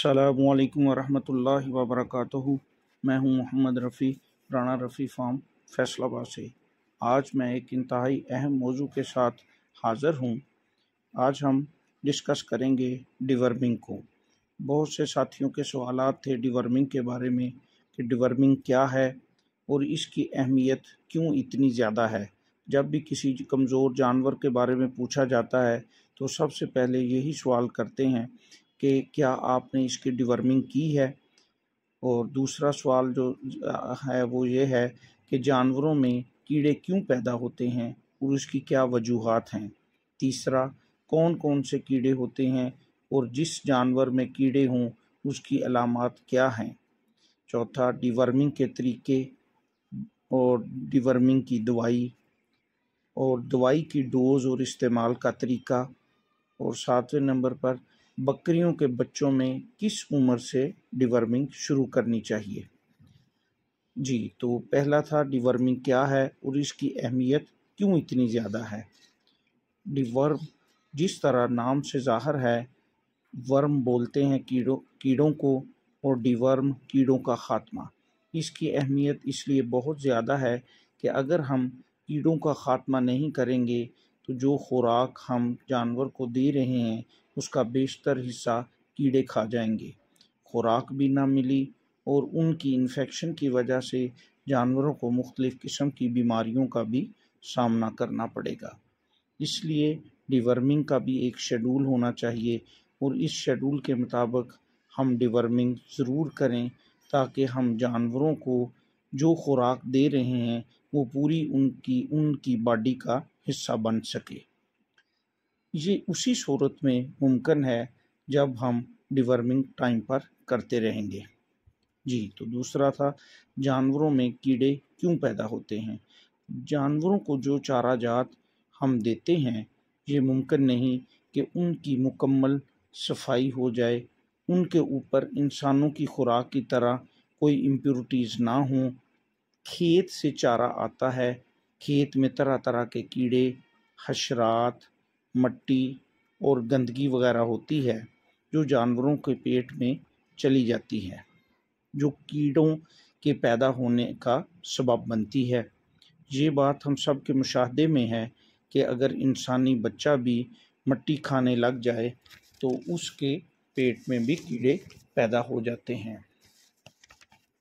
अस्सलामुअलैकुम वरहमतुल्लाहि वबरकातुहू। मैं हूं मोहम्मद रफ़ी, राना रफ़ी फार्म फैसलाबाद से। आज मैं एक इंतहाई अहम मौजू के साथ हाज़िर हूं। आज हम डिस्कस करेंगे डिवर्मिंग को। बहुत से साथियों के सवालात थे डिवर्मिंग के बारे में कि डिवर्मिंग क्या है और इसकी अहमियत क्यों इतनी ज़्यादा है। जब भी किसी कमज़ोर जानवर के बारे में पूछा जाता है तो सबसे पहले यही सवाल करते हैं कि क्या आपने इसकी डिवर्मिंग की है। और दूसरा सवाल जो है वो ये है कि जानवरों में कीड़े क्यों पैदा होते हैं और उसकी क्या वजूहात हैं। तीसरा, कौन कौन से कीड़े होते हैं और जिस जानवर में कीड़े हों उसकी अलामात क्या हैं। चौथा, डिवर्मिंग के तरीके और डिवर्मिंग की दवाई और दवाई की डोज और इस्तेमाल का तरीका। और सातवें नंबर पर बकरियों के बच्चों में किस उम्र से डिवर्मिंग शुरू करनी चाहिए। जी, तो पहला था डिवर्मिंग क्या है और इसकी अहमियत क्यों इतनी ज़्यादा है। डिवर्म जिस तरह नाम से ज़ाहिर है, वर्म बोलते हैं कीड़ों को और डिवर्म कीड़ों का ख़ात्मा। इसकी अहमियत इसलिए बहुत ज़्यादा है कि अगर हम कीड़ों का ख़ात्मा नहीं करेंगे तो जो खुराक हम जानवर को दे रहे हैं उसका बेशतर हिस्सा कीड़े खा जाएंगे। खुराक भी ना मिली और उनकी इन्फेक्शन की वजह से जानवरों को मुख्तलिफ़ किस्म की बीमारियों का भी सामना करना पड़ेगा। इसलिए डिवर्मिंग का भी एक शेड्यूल होना चाहिए और इस शेड्यूल के मुताबिक हम डिवर्मिंग ज़रूर करें ताकि हम जानवरों को जो खुराक दे रहे हैं वो पूरी उनकी बॉडी का हिस्सा बन सके। ये उसी सूरत में मुमकिन है जब हम डिवर्मिंग टाइम पर करते रहेंगे। जी, तो दूसरा था जानवरों में कीड़े क्यों पैदा होते हैं। जानवरों को जो चारा जात हम देते हैं ये मुमकिन नहीं कि उनकी मुकम्मल सफाई हो जाए, उनके ऊपर इंसानों की खुराक की तरह कोई इम्प्योरिटीज़ ना हों। खेत से चारा आता है, खेत में तरह तरह के कीड़े, हशरात, मट्टी और गंदगी वगैरह होती है जो जानवरों के पेट में चली जाती है, जो कीड़ों के पैदा होने का सबब बनती है। ये बात हम सब के मुशाहदे में है कि अगर इंसानी बच्चा भी मट्टी खाने लग जाए तो उसके पेट में भी कीड़े पैदा हो जाते हैं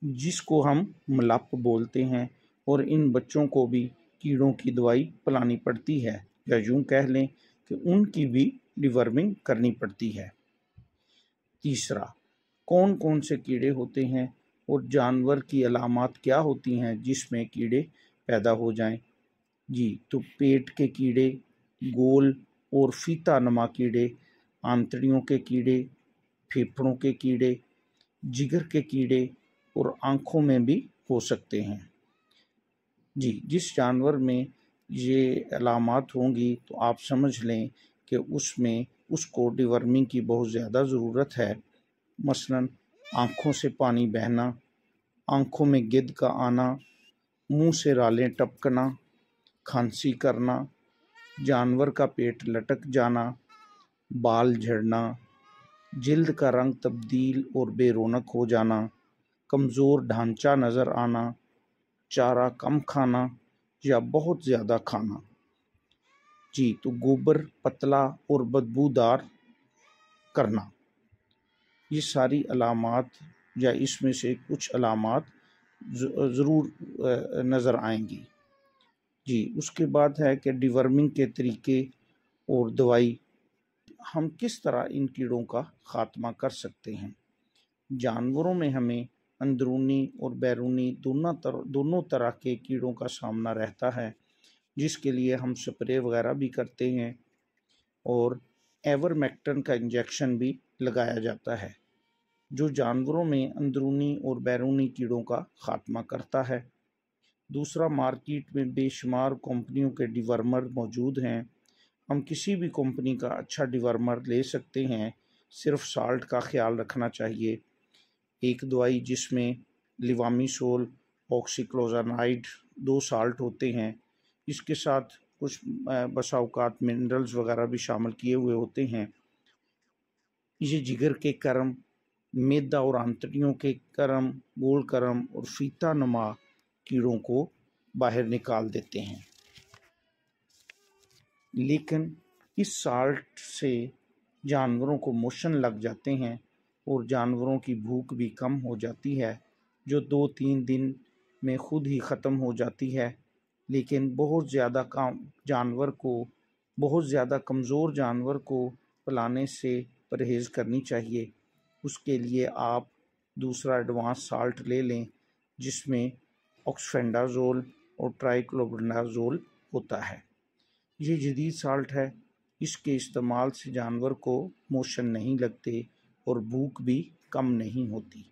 जिसको हम मलप बोलते हैं, और इन बच्चों को भी कीड़ों की दवाई पिलानी पड़ती है या यूं कह लें कि उनकी भी डिवर्मिंग करनी पड़ती है। तीसरा, कौन कौन से कीड़े होते हैं और जानवर की अलामात क्या होती हैं जिसमें कीड़े पैदा हो जाएं। जी, तो पेट के कीड़े, गोल और फीता नुमा कीड़े, आंतड़ियों के कीड़े, फेफड़ों के कीड़े, जिगर के कीड़े और आँखों में भी हो सकते हैं। जी, जिस जानवर में ये अलामात होंगी तो आप समझ लें कि उसमें उसको डिवर्मिंग की बहुत ज़्यादा ज़रूरत है। मसलन आँखों से पानी बहना, आँखों में गिद्ध का आना, मुंह से रालें टपकना, खांसी करना, जानवर का पेट लटक जाना, बाल झड़ना, जिल्द का रंग तब्दील और बेरौनक हो जाना, कमज़ोर ढांचा नज़र आना, चारा कम खाना या बहुत ज़्यादा खाना। जी, तो गोबर पतला और बदबूदार करना, ये सारी अलामात या इसमें से कुछ अलामात ज़रूर नज़र आएंगी। जी, उसके बाद है कि डिवर्मिंग के तरीके और दवाई, हम किस तरह इन कीड़ों का ख़ात्मा कर सकते हैं। जानवरों में हमें अंदरूनी और बैरूनी दोनों तरह के कीड़ों का सामना रहता है, जिसके लिए हम स्प्रे वगैरह भी करते हैं और एवरमेक्टिन का इंजेक्शन भी लगाया जाता है जो जानवरों में अंदरूनी और बैरूनी कीड़ों का ख़ात्मा करता है। दूसरा, मार्केट में बेशुमार कंपनियों के डिवर्मर मौजूद हैं। हम किसी भी कंपनी का अच्छा डिवर्मर ले सकते हैं, सिर्फ साल्ट का ख्याल रखना चाहिए। एक दवाई जिसमें लिवामिसोल, ऑक्सीक्लोजानाइड 2 साल्ट होते हैं, इसके साथ कुछ बसा औकात मिनरल्स वगैरह भी शामिल किए हुए होते हैं। ये जिगर के कर्म, मैदा और आंतड़ियों के करम, गोल करम और फीता नुमा कीड़ों को बाहर निकाल देते हैं। लेकिन इस साल्ट से जानवरों को मोशन लग जाते हैं और जानवरों की भूख भी कम हो जाती है, जो 2-3 दिन में खुद ही ख़त्म हो जाती है। लेकिन बहुत ज़्यादा कमज़ोर जानवर को पिलाने से परहेज़ करनी चाहिए। उसके लिए आप दूसरा एडवांस साल्ट ले लें, जिसमें ऑक्सफेंडाजोल और ट्राइक्लोबेंडाजोल होता है। ये जदीद साल्ट है, इसके इस्तेमाल से जानवर को मोशन नहीं लगते और भूख भी कम नहीं होती।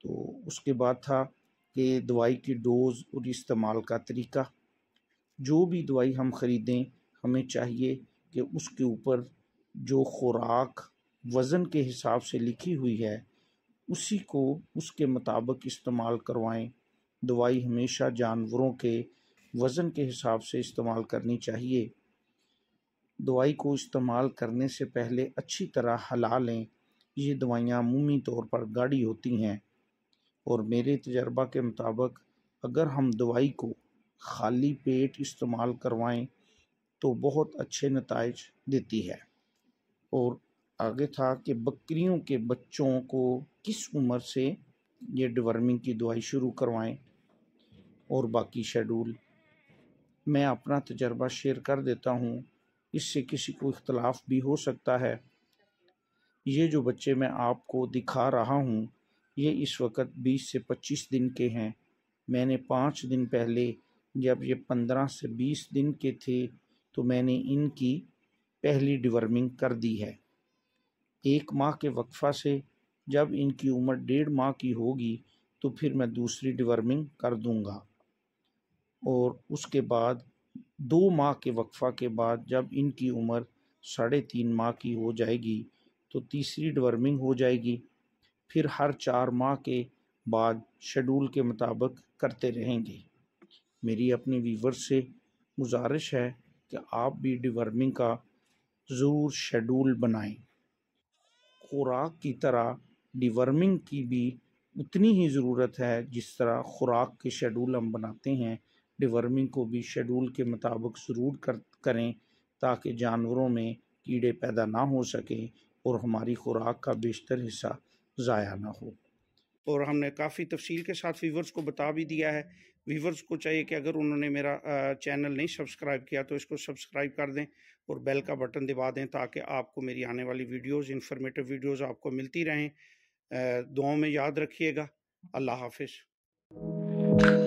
तो उसके बाद था कि दवाई की डोज़ और इस्तेमाल का तरीका। जो भी दवाई हम ख़रीदें, हमें चाहिए कि उसके ऊपर जो खुराक वज़न के हिसाब से लिखी हुई है, उसी को उसके मुताबिक इस्तेमाल करवाएं। दवाई हमेशा जानवरों के वज़न के हिसाब से इस्तेमाल करनी चाहिए। दवाई को इस्तेमाल करने से पहले अच्छी तरह हिला लें। ये दवाइयाँ अमूमी तौर पर गाढ़ी होती हैं और मेरे तजर्बा के मुताबिक अगर हम दवाई को खाली पेट इस्तेमाल करवाएं तो बहुत अच्छे नताइज देती है। और आगे था कि बकरियों के बच्चों को किस उम्र से ये डिवर्मिंग की दवाई शुरू करवाएं और बाकी शेड्यूल मैं अपना तजर्बा शेयर कर देता हूँ। इससे किसी को इख्तलाफ भी हो सकता है। ये जो बच्चे मैं आपको दिखा रहा हूँ, ये इस वक्त 20 से 25 दिन के हैं। मैंने 5 दिन पहले, जब ये 15 से 20 दिन के थे, तो मैंने इनकी पहली डिवर्मिंग कर दी है। 1 माह के वक्फा से जब इनकी उम्र 1.5 माह की होगी तो फिर मैं दूसरी डिवर्मिंग कर दूंगा, और उसके बाद 2 माह के वक्फा के बाद जब इनकी उम्र 3.5 माह की हो जाएगी तो तीसरी डिवर्मिंग हो जाएगी। फिर हर 4 माह के बाद शेड्यूल के मुताबिक करते रहेंगे। मेरी अपने व्यूअर्स से गुजारिश है कि आप भी डिवर्मिंग का ज़रूर शेड्यूल बनाएं। खुराक की तरह डिवर्मिंग की भी उतनी ही ज़रूरत है जिस तरह खुराक के शेड्यूल हम बनाते हैं। डिवर्मिंग को भी शेड्यूल के मुताबिक ज़रूर करें ताकि जानवरों में कीड़े पैदा ना हो सकें और हमारी खुराक का बेशतर हिस्सा ज़ाया ना हो। और हमने काफ़ी तफसील के साथ व्यूवर्स को बता भी दिया है। व्यूवर्स को चाहिए कि अगर उन्होंने मेरा चैनल नहीं सब्सक्राइब किया तो इसको सब्सक्राइब कर दें और बेल का बटन दबा दें ताकि आपको मेरी आने वाली वीडियोस, इंफॉर्मेटिव वीडियोस आपको मिलती रहें। दुआओं में याद रखिएगा। अल्लाह हाफिज़।